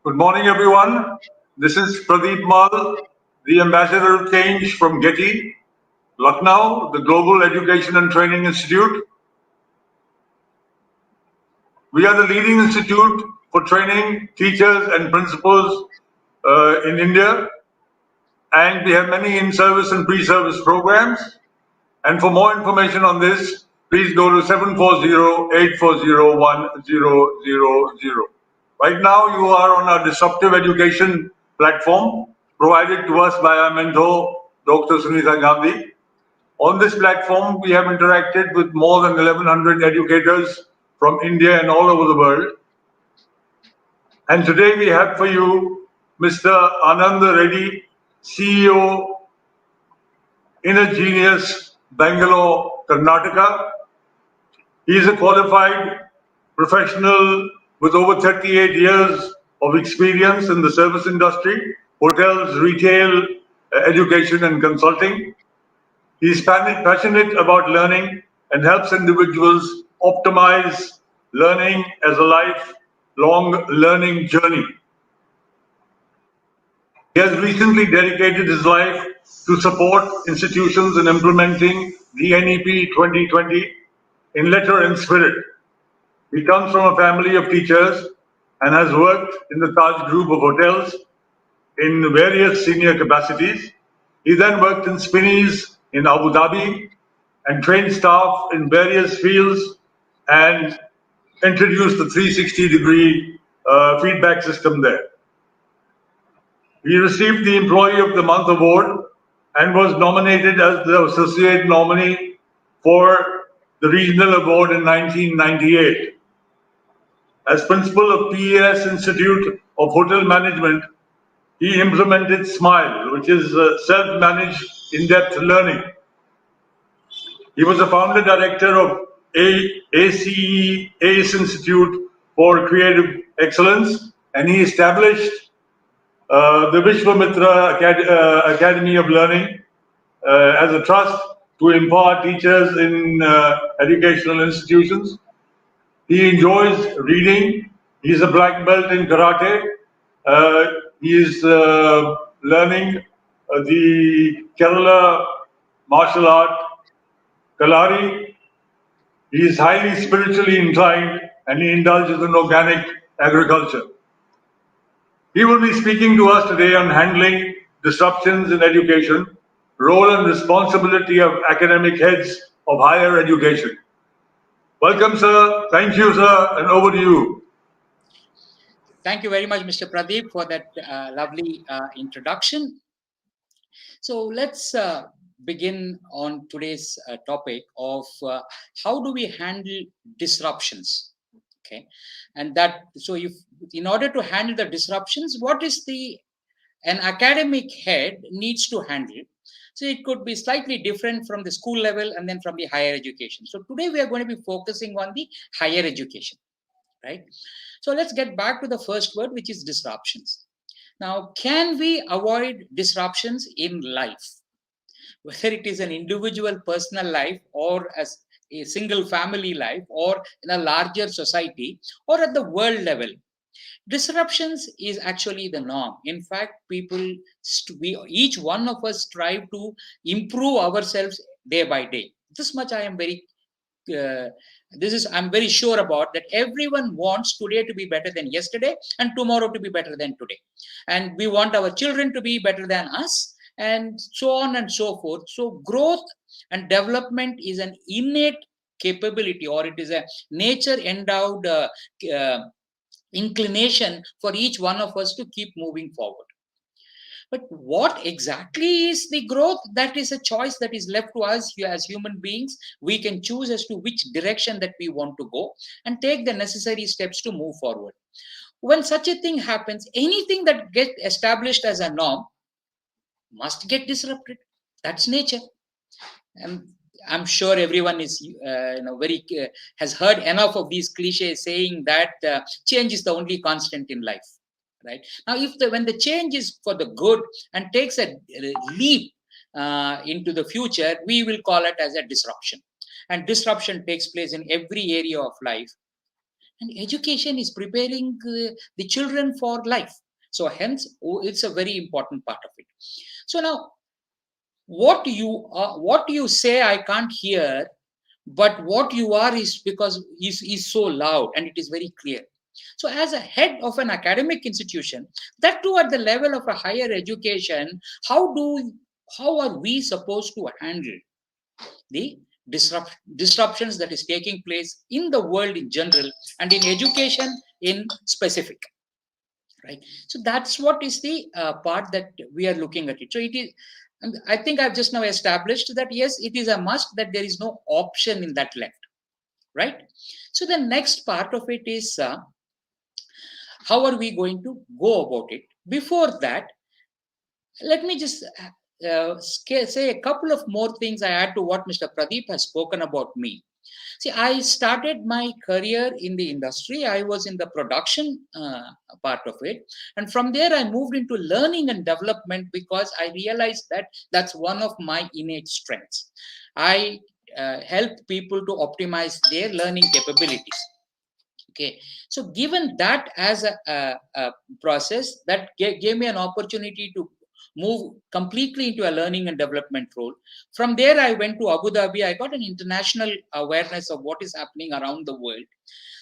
Good morning, everyone. This is Pradeep, the Ambassador of Change from GETI, Lucknow, the Global Education and Training Institute. We are the leading institute for training teachers and principals in India, and we have many in-service and pre-service programs. And for more information on this, please go to 740-840-1000. Right now, you are on our disruptive education platform provided to us by our mentor, Dr. Sunita Gandhi. On this platform, we have interacted with more than 1,100 educators from India and all over the world. And today we have for you Mr. Ananda Reddy, CEO, Inner Genius, Bangalore, Karnataka. He is a qualified professional with over 38 years of experience in the service industry, hotels, retail, education, and consulting. He is passionate about learning and helps individuals optimize learning as a lifelong learning journey. He has recently dedicated his life to support institutions in implementing the NEP 2020 in letter and spirit. He comes from a family of teachers and has worked in the Taj Group of hotels in various senior capacities. He then worked in Spinneys in Abu Dhabi and trained staff in various fields and introduced the 360-degree feedback system there. He received the Employee of the Month award and was nominated as the Associate Nominee for the Regional Award in 1998. As principal of PES Institute of Hotel Management, he implemented SMILE, which is self-managed in-depth learning. He was the founder director of ACE Institute for Creative Excellence, and he established the Vishwamitra Academy of Learning as a trust to empower teachers in educational institutions. He enjoys reading. He's a black belt in karate. He is learning the Kerala martial art, Kalari. He is highly spiritually inclined and he indulges in organic agriculture. He will be speaking to us today on handling disruptions in education, role and responsibility of academic heads of higher education. Welcome, sir. Thank you, sir. And over to you. Thank you very much, Mr. Pradeep, for that lovely introduction. So let's begin on today's topic of how do we handle disruptions. Okay, and that so if in order to handle the disruptions, what is an academic head needs to handle. So it could be slightly different from the school level and then from the higher education. So today we are going to be focusing on the higher education, right? So let's get back to the first word, which is disruptions. Now, can we avoid disruptions in life? Whether it is an individual personal life or as a single family life or in a larger society or at the world level, disruptions is actually the norm. In fact, each one of us strive to improve ourselves day by day. This much I am I'm very sure about, that everyone wants today to be better than yesterday and tomorrow to be better than today. And we want our children to be better than us and so on and so forth. So growth and development is an innate capability, or it is a nature endowed inclination for each one of us to keep moving forward. But what exactly is the growth? That is a choice that is left to us as human beings. We can choose as to which direction that we want to go and take the necessary steps to move forward. When such a thing happens, anything that gets established as a norm must get disrupted. That's nature. And I'm sure everyone is, has heard enough of these cliches saying that change is the only constant in life. Right now, when the change is for the good and takes a leap into the future, we will call it as a disruption. And disruption takes place in every area of life. And education is preparing the children for life. So hence, it's a very important part of it. So now, what you say, I can't hear, but what you are is because is so loud and it is very clear. So as a head of an academic institution, that too at the level of a higher education, how are we supposed to handle the disruptions that is taking place in the world in general and in education in specific, right? So that's what is the part that we are looking at it. So it is, and I think I've just now established that yes, it is a must, that there is no option in that left, right? So the next part of it is how are we going to go about it? Before that, let me just say a couple of more things I add to what Mr. Pradeep has spoken about me. See, I started my career in the industry. I was in the production part of it. And from there, I moved into learning and development because I realized that that's one of my innate strengths. I help people to optimize their learning capabilities. Okay, so given that as a process, that gave me an opportunity to move completely into a learning and development role. From there, I went to Abu Dhabi. I got an international awareness of what is happening around the world.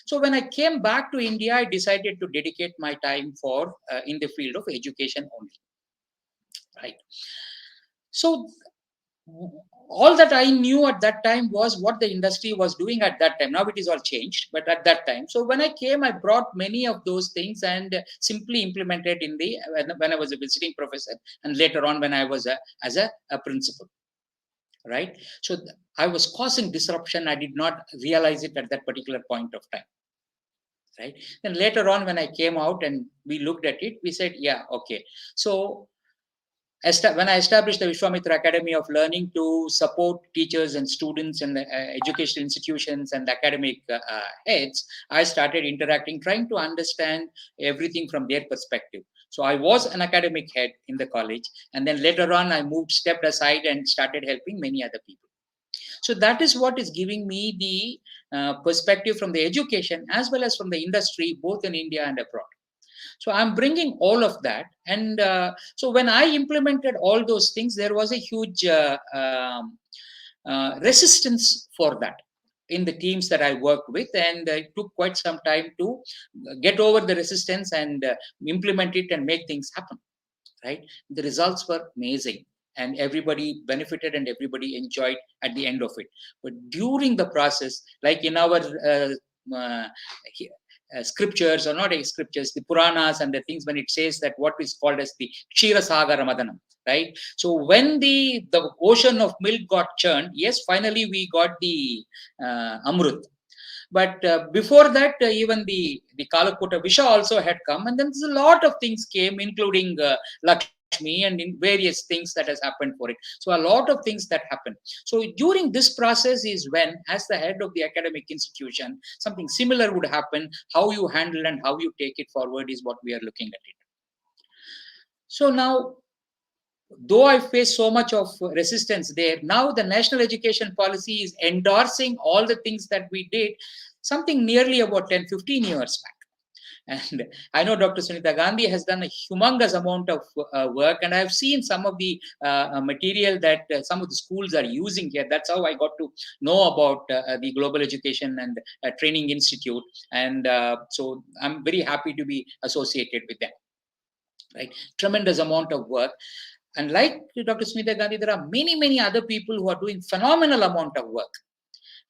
So when I came back to India, I decided to dedicate my time for in the field of education only. Right. So all that I knew at that time was what the industry was doing at that time. Now it is all changed, but at that time. So when I came, I brought many of those things and simply implemented in the when I was a visiting professor, and later on when I was as a principal. Right. So I was causing disruption. I did not realize it at that particular point of time. Right. And later on, when I came out and we looked at it, we said, yeah, okay. So when I established the Vishwamitra Academy of Learning to support teachers and students and educational institutions and academic heads, I started interacting, trying to understand everything from their perspective. So I was an academic head in the college, and then later on, I stepped aside and started helping many other people. So that is what is giving me the perspective from the education as well as from the industry, both in India and abroad. So I'm bringing all of that. And so when I implemented all those things, there was a huge resistance for that in the teams that I worked with. And it took quite some time to get over the resistance and implement it and make things happen. Right. The results were amazing. And everybody benefited and everybody enjoyed at the end of it. But during the process, like in our uh, scriptures, or not scriptures, the Puranas and the things, when it says that what is called as the Kshira Sagara Madanam, right? So when the ocean of milk got churned, yes, finally we got the Amrut. But before that, even the Kalakota Visha also had come, and then there's a lot of things came, including Lakshmi and in various things that has happened for it. So a lot of things that happen. So during this process is when, as the head of the academic institution, something similar would happen. How you handle and how you take it forward is what we are looking at it. So now, though I face so much of resistance there, now the national education policy is endorsing all the things that we did something nearly about 10-15 years back. And I know Dr. Sunita Gandhi has done a humongous amount of work, and I've seen some of the material that some of the schools are using here. That's how I got to know about the Global Education and Training Institute. And so I'm very happy to be associated with them. Right? Tremendous amount of work. And like Dr. Smita Gandhi, there are many, many other people who are doing phenomenal amount of work,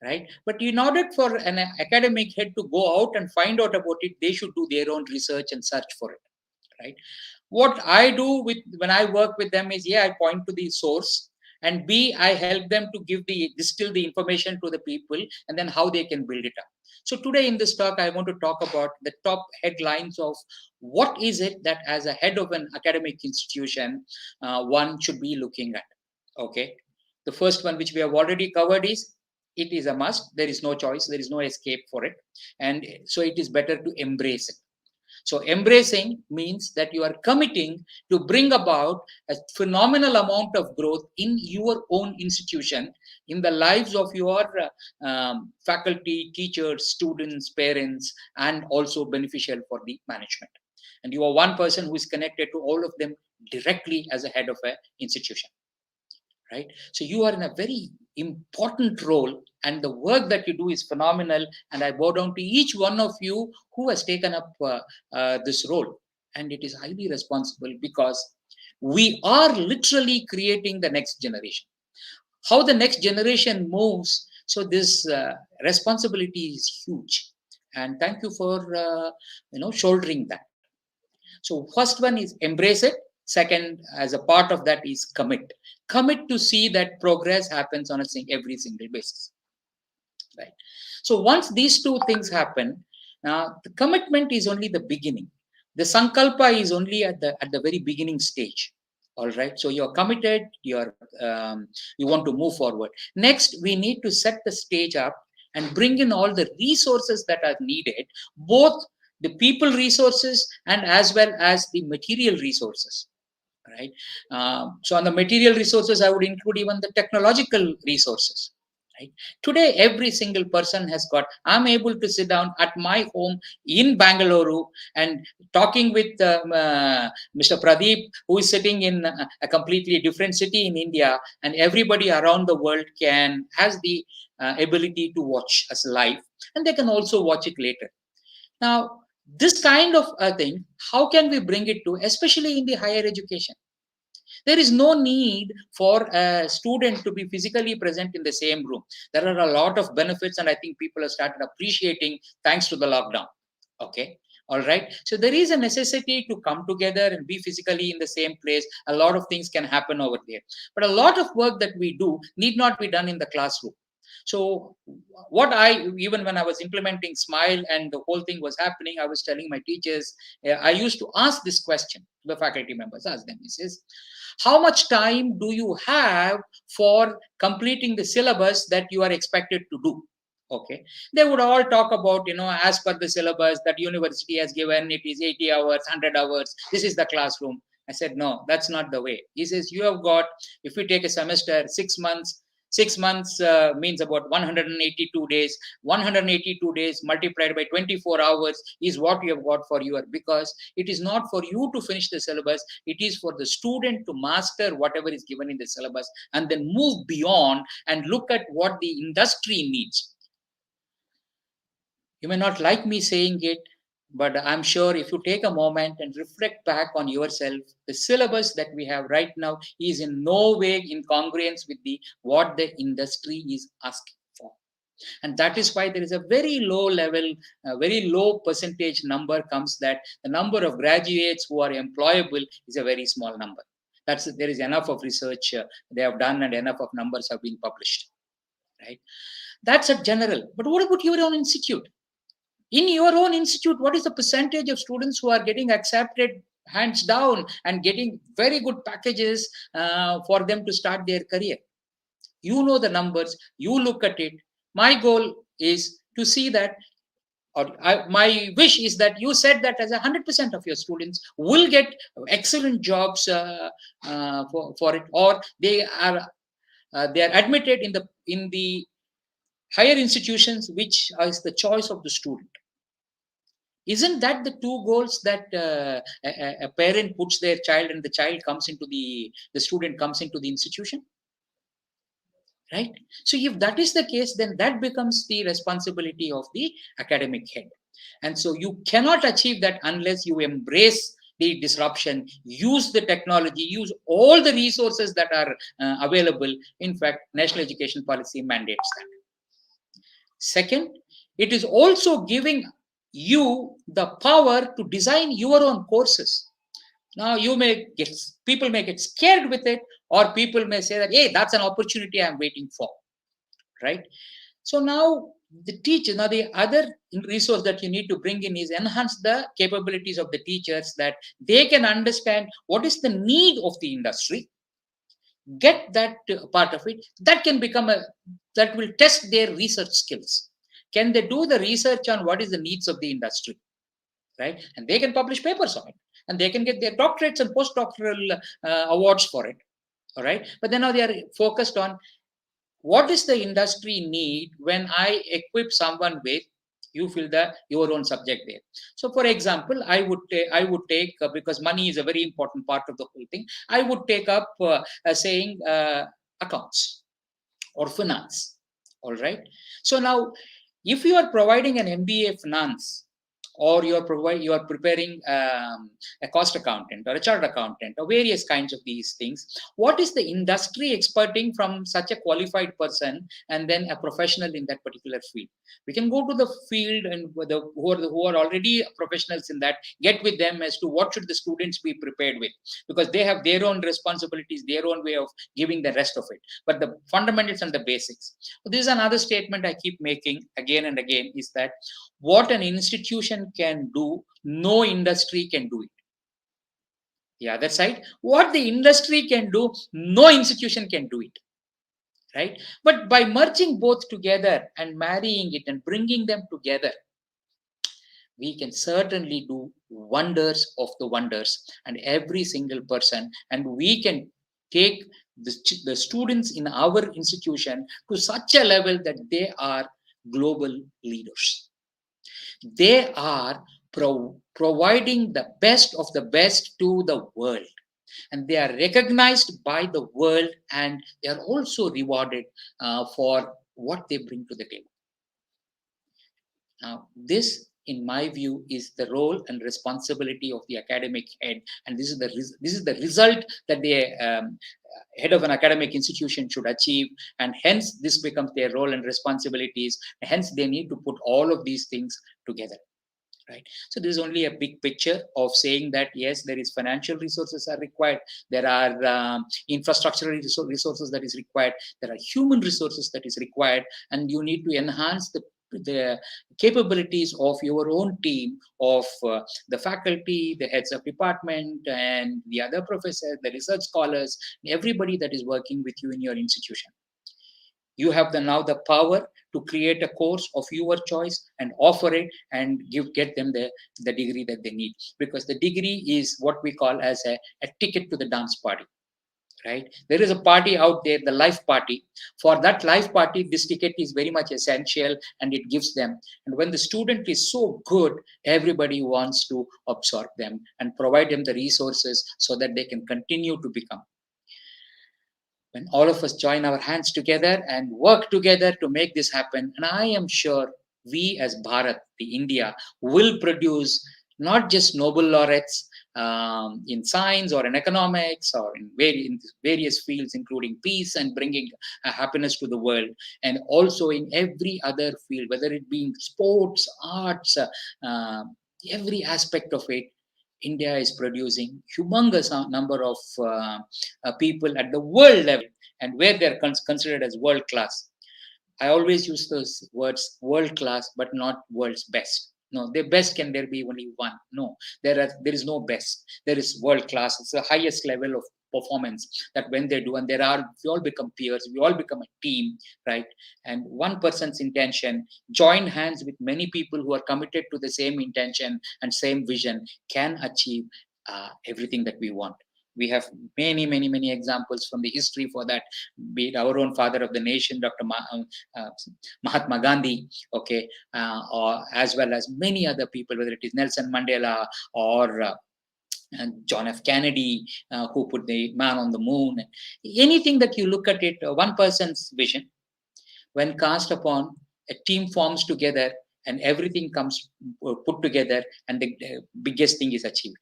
right? But in order for an academic head to go out and find out about it, they should do their own research and search for it, right? What I do when I work with them is, I point to the source, and B, I help them to distill the information to the people, and then how they can build it up. So today in this talk, I want to talk about the top headlines of what is it that as a head of an academic institution, one should be looking at. Okay. The first one, which we have already covered, is it is a must. There is no choice. There is no escape for it. And so it is better to embrace it. So embracing means that you are committing to bring about a phenomenal amount of growth in your own institution, in the lives of your faculty, teachers, students, parents, and also beneficial for the management. And you are one person who is connected to all of them directly as a head of an institution, right? So you are in a very important role, and the work that you do is phenomenal. And I bow down to each one of you who has taken up this role, and it is highly responsible, because we are literally creating the next generation. How the next generation moves, so this responsibility is huge, and thank you for shouldering that. So first one is embrace it. Second, as a part of that, is commit. Commit to see that progress happens on every single basis, right? So once these two things happen, the commitment is only the beginning. The sankalpa is only at the very beginning stage. All right. So you're committed. You want to move forward. Next, we need to set the stage up and bring in all the resources that are needed, both the people resources and as well as the material resources, right? So on the material resources, I would include even the technological resources, right? Today, every single person has got, I'm able to sit down at my home in Bangalore and talking with Mr. Pradeep, who is sitting in a completely different city in India, and everybody around the world has the ability to watch us live, and they can also watch it later. Now, this kind of a thing, how can we bring it to, especially in the higher education? There is no need for a student to be physically present in the same room. There are a lot of benefits, and I think people have started appreciating thanks to the lockdown. Okay. All right. So there is a necessity to come together and be physically in the same place. A lot of things can happen over there. But a lot of work that we do need not be done in the classroom. So even when I was implementing Smile and the whole thing was happening, I was telling my teachers, I used to ask this question to the faculty members, ask them, says, how much time do you have for completing the syllabus that you are expected to do? Okay. They would all talk about, as per the syllabus that university has given, it is 80 hours, 100 hours. This is the classroom. I said, no, that's not the way. He says, you have got, if we take a semester, 6 months, 6 months means about 182 days. 182 days multiplied by 24 hours is what you have got for your, because it is not for you to finish the syllabus. It is for the student to master whatever is given in the syllabus and then move beyond and look at what the industry needs. You may not like me saying it, but I'm sure if you take a moment and reflect back on yourself, the syllabus that we have right now is in no way in congruence with what the industry is asking for. And that is why there is a very low level, a very low percentage number comes, that the number of graduates who are employable is a very small number. There is enough of research they have done, and enough of numbers have been published, right? That's a general. But what about your own institute? In your own institute, what is the percentage of students who are getting accepted hands down and getting very good packages for them to start their career? You know the numbers, you look at it. My goal is to see that, my wish is that you said that as 100% of your students will get excellent jobs for it, or they are admitted in the higher institutions, which is the choice of the student. Isn't that the two goals that a parent puts their child, and the child comes into the student comes into the institution, right? So if that is the case, then that becomes the responsibility of the academic head. And so you cannot achieve that unless you embrace the disruption, use the technology, use all the resources that are available. In fact, national education policy mandates that. Second, it is also giving you the power to design your own courses. Now, people may get scared with it, or people may say that, hey, that's an opportunity I'm waiting for, right? So now the other resource that you need to bring in is enhance the capabilities of the teachers, that they can understand what is the need of the industry, get that part of it, that will test their research skills. Can they do the research on what is the needs of the industry? right? And they can publish papers on it, and they can get their doctorates and postdoctoral awards for it, all right? But then now they are focused on what does the industry need when I equip someone with, you fill the your own subject there. So for example, I would take because money is a very important part of the whole thing, I would take up saying accounts or finance, all right? So now if you are providing an MBA finance, or you are preparing a cost accountant or a chartered accountant or various kinds of these things, what is the industry experting from such a qualified person and then a professional in that particular field? We can go to the field and who are already professionals in that, get with them as to what should the students be prepared with, because they have their own responsibilities, their own way of giving the rest of it, but the fundamentals and the basics. So this is another statement I keep making again and again, is that what an institution can do, no industry can do it. The other side, what the industry can do, no institution can do it, right? But by merging both together and marrying it and bringing them together, we can certainly do wonders of the wonders, and every single person, and we can take the students in our institution to such a level that they are global leaders. They are providing the best of the best to the world, and they are recognized by the world, and they are also rewarded for what they bring to the table. Now, this, in my view, is the role and responsibility of the academic head, and this is the result that the head of an academic institution should achieve, and hence this becomes their role and responsibilities. Hence, they need to put all of these things together. Right. So this is only a big picture of saying that yes, there is financial resources are required, there are infrastructural resources that is required, there are human resources that is required, and you need to enhance the capabilities of your own team of the faculty, the heads of department, and the other professors, the research scholars, everybody that is working with you in your institution. You have now the power to create a course of your choice and offer it and get them the degree that they need, because the degree is what we call as a ticket to the dance party, right? There is a party out there, the life party. For that life party, this ticket is very much essential, and it gives them. And when the student is so good, everybody wants to absorb them and provide them the resources so that they can continue to become. When all of us join our hands together and work together to make this happen, and I am sure we as Bharat, the India, will produce not just Nobel laureates in science or in economics or in various fields, including peace and bringing happiness to the world, and also in every other field, whether it be in sports, arts, every aspect of it. India is producing humongous number of people at the world level, and where they're considered as world class. I always use those words, world class, but not world's best. No, the best can there be only one? No, there is no best. There is world class. It's the highest level of performance that when they do, and we all become peers, we all become a team, right? And one person's intention, join hands with many people who are committed to the same intention and same vision, can achieve everything that we want. We have many examples from the history for that, be it our own father of the nation, Dr. Mahatma Gandhi, okay, or as well as many other people, whether it is Nelson Mandela or and John F. Kennedy, who put the man on the moon. Anything that you look at it, one person's vision, when cast upon, a team forms together and everything comes put together, and the biggest thing is achieved.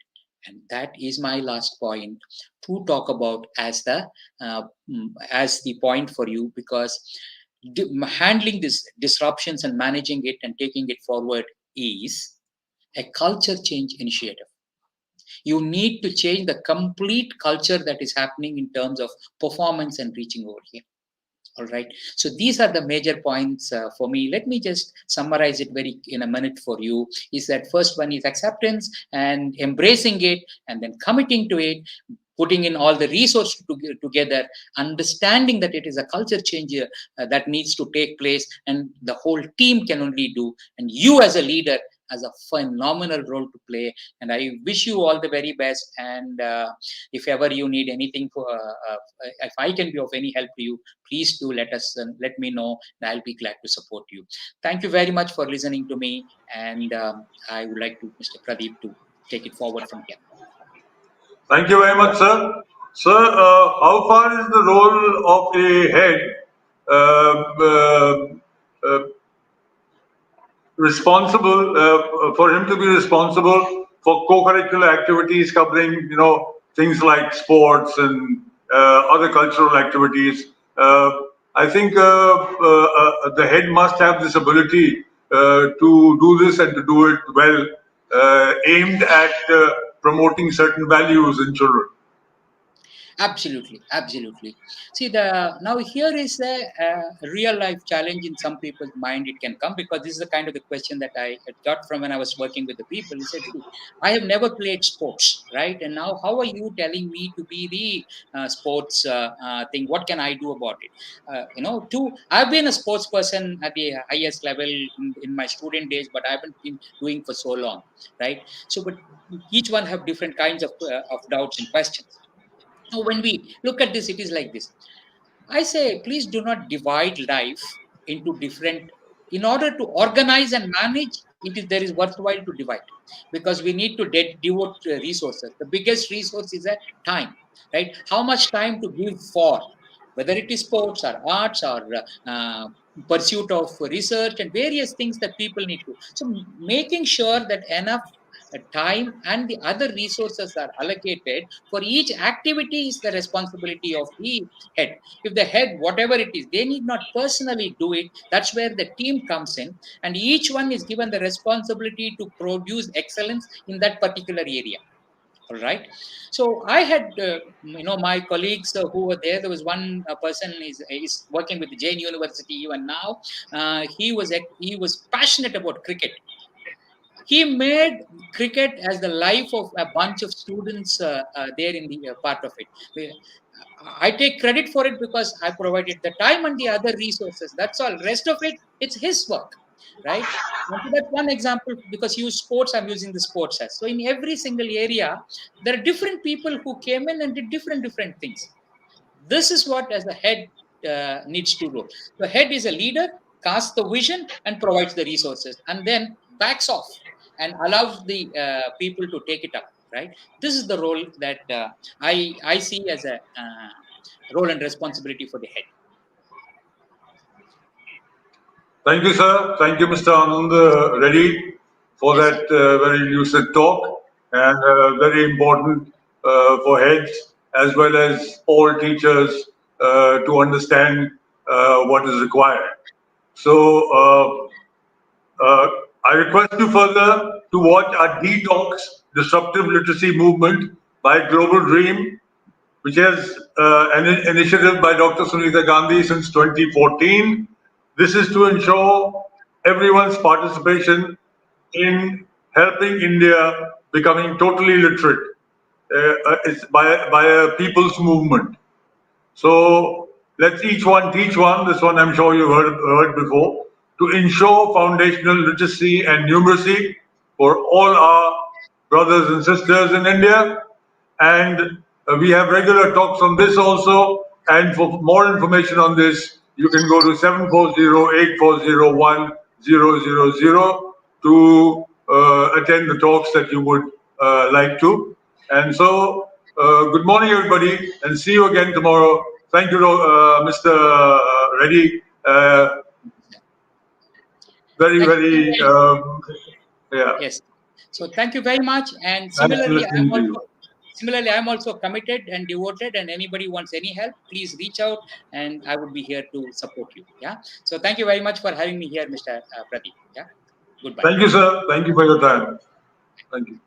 And that is my last point to talk about as the point for you, because handling these disruptions and managing it and taking it forward is a culture change initiative. You need to change the complete culture that is happening in terms of performance and reaching over here. All right. So these are the major points for me. Let me just summarize it in a minute for you. Is that first one is acceptance and embracing it, and then committing to it, putting in all the resources together, understanding that it is a culture change that needs to take place, and the whole team can only do. And you as a leader has a phenomenal role to play. And I wish you all the very best. And if ever you need anything if I can be of any help to you, please do let me know, and I'll be glad to support you. Thank you very much for listening to me. And I would like to, Mr. Pradeep, to take it forward from here. Thank you very much, sir. Sir, how far is the role of a head uh, responsible for him to be responsible for co-curricular activities covering, things like sports and other cultural activities? I think the head must have this ability to do this and to do it well, aimed at promoting certain values in children. Absolutely, absolutely. See, the now here is a real life challenge in some people's mind. It can come because this is the kind of the question that I had got from when I was working with the people. He said, "See, I have never played sports, right? And now, how are you telling me to be the sports thing? What can I do about it? I've been a sports person at the highest level in my student days, but I haven't been doing for so long, right? So, but each one have different kinds of doubts and questions. Now, when we look at this, it is like this. I say, please do not divide life into different. In order to organize and manage, there is worthwhile to divide, because we need to devote resources. The biggest resource is a time, right? How much time to give for, whether it is sports or arts or pursuit of research and various things that people need to. So making sure that enough time and the other resources are allocated for each activity is the responsibility of the head. If the head, whatever it is, they need not personally do it, that's where the team comes in, and each one is given the responsibility to produce excellence in that particular area. All right. So I had my colleagues who were there. There was one person is working with the Jain University even now. He was passionate about cricket. He made cricket as the life of a bunch of students there in the part of it. I take credit for it because I provided the time and the other resources. That's all. Rest of it, it's his work, right? And so that's one example, because you use sports, I'm using the sports as. So in every single area, there are different people who came in and did different things. This is what as a head needs to do. The head is a leader, casts the vision and provides the resources, and then backs off and allows the people to take it up. Right. This is the role that I see as a role and responsibility for the head. Thank you, sir. Thank you, Mr. Ananda Reddy, for Yes, that sir. very lucid talk, and very important for heads as well as all teachers to understand what is required. So, I request you further to watch our Detox Disruptive Literacy Movement by Global Dream, which is an initiative by Dr. Sunita Gandhi since 2014. This is to ensure everyone's participation in helping India becoming totally literate. It's by a people's movement. So let's each one teach one. This one I'm sure you've heard before. To ensure foundational literacy and numeracy for all our brothers and sisters in India. And we have regular talks on this also. And for more information on this, you can go to 740-840-1000 to attend the talks that you would like to. And so, good morning, everybody, and see you again tomorrow. Thank you, Mr. Reddy. Very, Thank very, you. yeah. Yes. So thank you very much. And Nice listening to you. I'm also committed and devoted. And anybody wants any help, please reach out, and I would be here to support you. Yeah. So thank you very much for having me here, Mr. Pradeep. Yeah. Goodbye. Thank you, sir. Thank you for your time. Thank you.